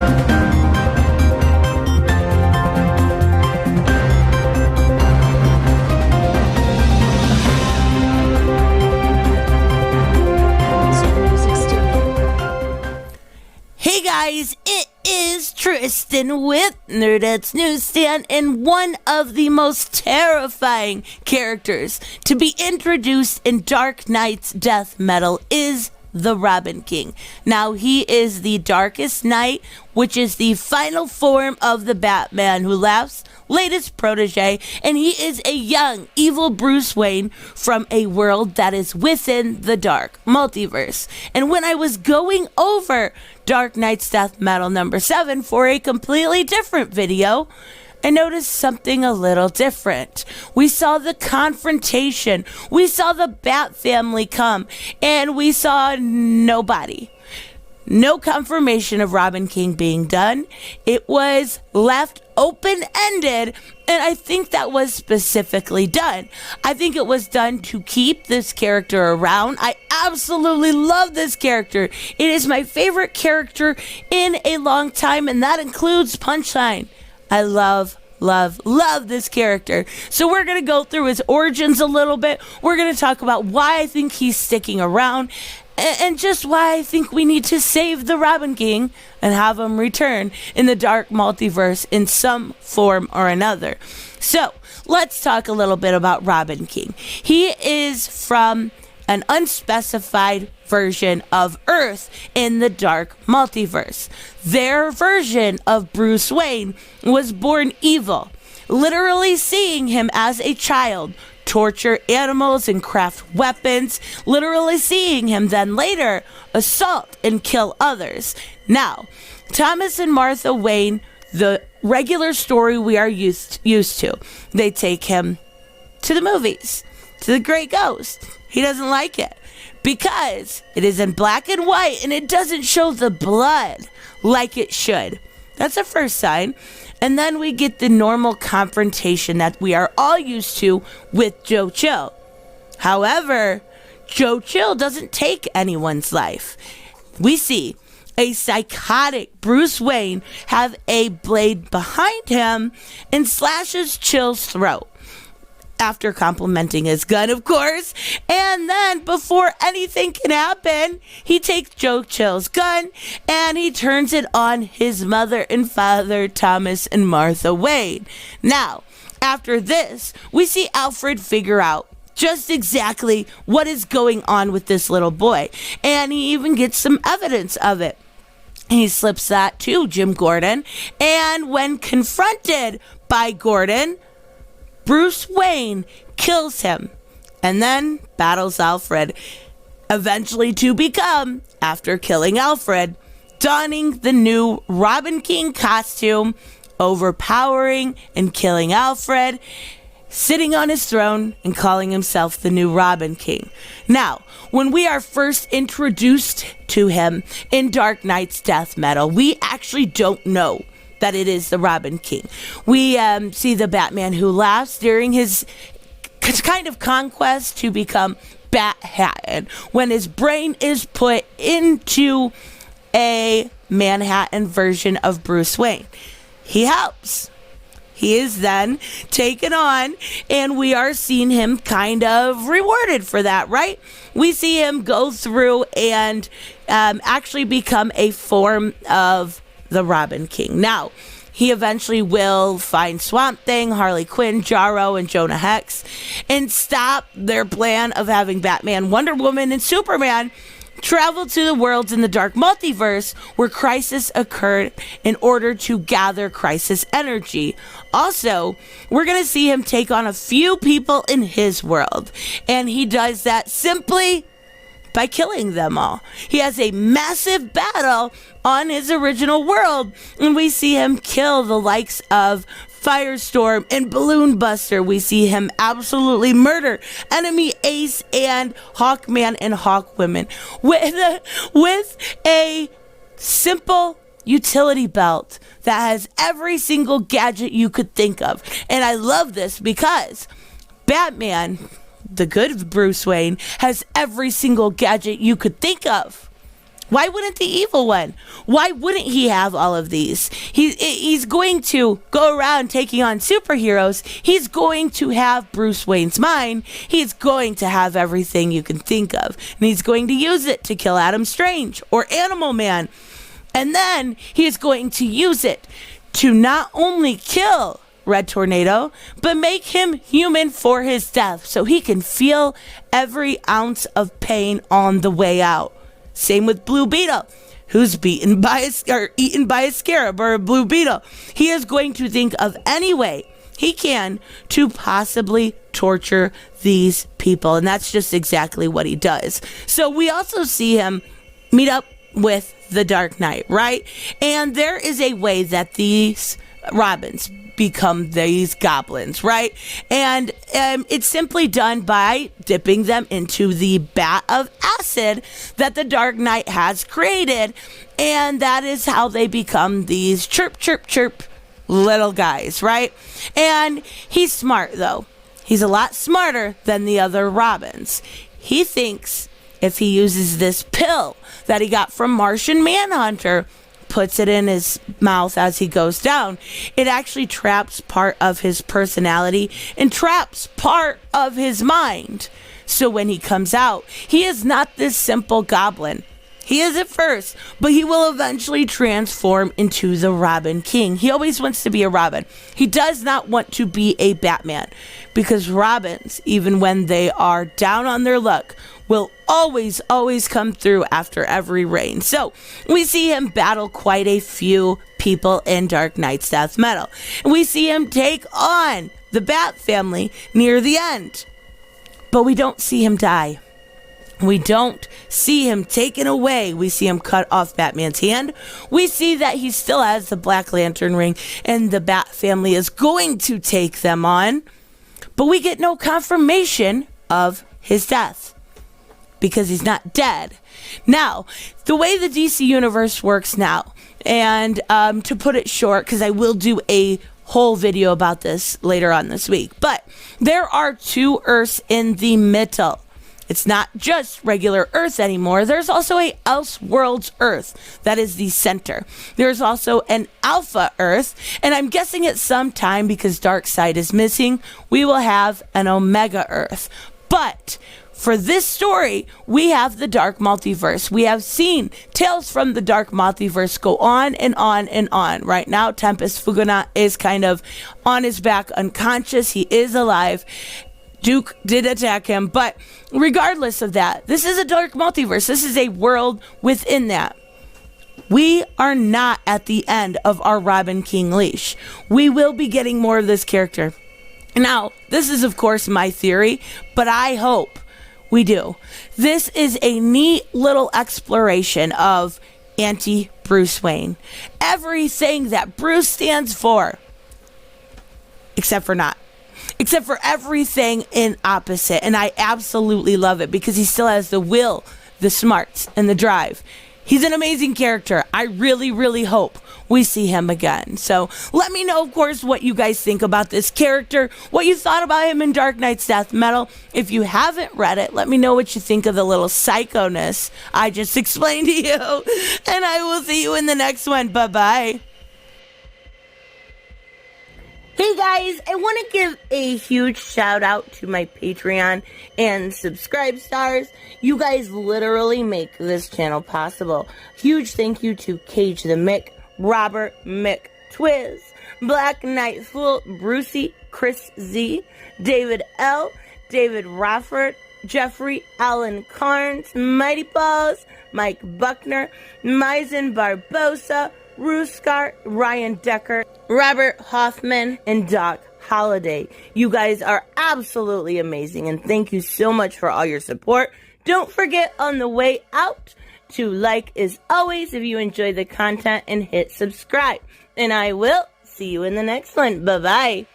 Hey guys, it is Tristan with Nerdette's NewsStand, and one of the most terrifying characters to be introduced in Dark Knight's death metal is the Robin King. Now, he is the Darkest Knight, which is the final form of the Batman Who Laughs' latest protege, and he is a young, evil Bruce Wayne from a world that is within the dark multiverse. And when I was going over Dark Knight's Death Metal number 7 for a completely different video, I noticed something a little different. We saw the confrontation. We saw the Bat family come, and we saw nobody. No confirmation of Robin King being done. It was left open-ended, and I think that was specifically done. I think it was done to keep this character around. I absolutely love this character. It is my favorite character in a long time, and that includes Punchline. I love this character. So we're going to go through his origins a little bit. We're going to talk about why I think he's sticking around, and just why I think we need to save the Robin King and have him return in the dark multiverse in some form or another. So let's talk a little bit about Robin King. He is from an unspecified version of Earth in the dark multiverse. Their version of Bruce Wayne was born evil, literally seeing him as a child torture animals and craft weapons, literally seeing him then later assault and kill others. Now, Thomas and Martha Wayne, the regular story we are used to, they take him to the movies, to the Great Ghost. He doesn't like it because it is in black and white and it doesn't show the blood like it should. That's the first sign. And then we get the normal confrontation that we are all used to with Joe Chill. However, Joe Chill doesn't take anyone's life. We see a psychotic Bruce Wayne have a blade behind him and slashes Chill's throat, after complimenting his gun, of course. And then before anything can happen, he takes Joe Chill's gun and he turns it on his mother and father, Thomas and Martha Wayne. Now, after this, we see Alfred figure out just exactly what is going on with this little boy, and he even gets some evidence of it. He slips that to Jim Gordon, and when confronted by Gordon, Bruce Wayne kills him and then battles Alfred, eventually to become, after killing Alfred, donning the new Robin King costume, overpowering and killing Alfred, sitting on his throne and calling himself the new Robin King. Now, when we are first introduced to him in Dark Knight's death metal, we actually don't know that it is the Robin King. We see the Batman Who Laughs during his kind of conquest to become Bat-Hattan, when his brain is put into a Manhattan version of Bruce Wayne. He helps. He is then taken on, and we are seeing him kind of rewarded for that, right? We see him go through and actually become a form of the Robin King. Now, he eventually will find Swamp Thing, Harley Quinn, Jarro, and Jonah Hex, and stop their plan of having Batman, Wonder Woman, and Superman travel to the worlds in the dark multiverse where Crisis occurred in order to gather Crisis energy. Also, we're going to see him take on a few people in his world, and he does that simply by killing them all. He has a massive battle on his original world, and we see him kill the likes of Firestorm and Balloon Buster. We see him absolutely murder Enemy Ace and Hawkman and Hawkwoman with a simple utility belt that has every single gadget you could think of. And I love this because Batman, the good Bruce Wayne, has every single gadget you could think of. Why wouldn't the evil one? Why wouldn't he have all of these? He's going to go around taking on superheroes. He's going to have Bruce Wayne's mind. He's going to have everything you can think of. And he's going to use it to kill Adam Strange or Animal Man. And then he's going to use it to not only kill Red Tornado, but make him human for his death so he can feel every ounce of pain on the way out. Same with Blue Beetle, who's eaten by a scarab or a blue beetle. He is going to think of any way he can to possibly torture these people. And that's just exactly what he does. So we also see him meet up with the Dark Knight, right? And there is a way that these Robins become these goblins, right? And it's simply done by dipping them into the vat of acid that the Dark Knight has created, and that is how they become these chirp, chirp, chirp little guys, right? And he's smart, though. He's a lot smarter than the other Robins. He thinks if he uses this pill that he got from Martian Manhunter, puts it in his mouth as he goes down, it actually traps part of his personality and traps part of his mind. So when he comes out, he is not this simple goblin. He is at first, but he will eventually transform into the Robin King. He always wants to be a Robin. He does not want to be a Batman, because Robins, even when they are down on their luck, will always come through after every reign. So we see him battle quite a few people in Dark Knight's Death Metal. And we see him take on the Bat family near the end. But we don't see him die. We don't see him taken away. We see him cut off Batman's hand. We see that he still has the Black Lantern ring and the Bat family is going to take them on. But we get no confirmation of his death, because he's not dead. Now, the way the DC Universe works now, and to put it short, because I will do a whole video about this later on this week, but there are two Earths in the middle. It's not just regular Earth anymore. There's also a Elseworlds Earth that is the center. There's also an Alpha Earth, and I'm guessing at some time, because Darkseid is missing, we will have an Omega Earth. But for this story, we have the Dark Multiverse. We have seen Tales from the Dark Multiverse go on and on and on. Right now, Tempest Fugana is kind of on his back, unconscious. He is alive. Duke did attack him, but regardless of that, this is a Dark Multiverse. This is a world within that. We are not at the end of our Robin King leash. We will be getting more of this character. Now, this is of course my theory, but I hope we do. This is a neat little exploration of anti-Bruce Wayne. Everything that Bruce stands for, except for everything in opposite. And I absolutely love it, because he still has the will, the smarts, and the drive. He's an amazing character. I really, really hope we see him again. So let me know, of course, what you guys think about this character, what you thought about him in Dark Knight's Death Metal. If you haven't read it, let me know what you think of the little psychoness I just explained to you. And I will see you in the next one. Bye-bye. Hey guys, I want to give a huge shout out to my Patreon and subscribe stars. You guys literally make this channel possible. Huge thank you to Cage the Mick, Robert Mick Twiz, Black Knight Fool, Brucey, Chris Z, David L, David Rafford, Jeffrey Allen Carnes, Mighty Balls, Mike Buckner, Maizen Barbosa, Ruskar, Ryan Decker, Robert Hoffman, and Doc Holliday. You guys are absolutely amazing, and thank you so much for all your support. Don't forget on the way out to like as always if you enjoy the content, and hit subscribe. And I will see you in the next one. Bye-bye.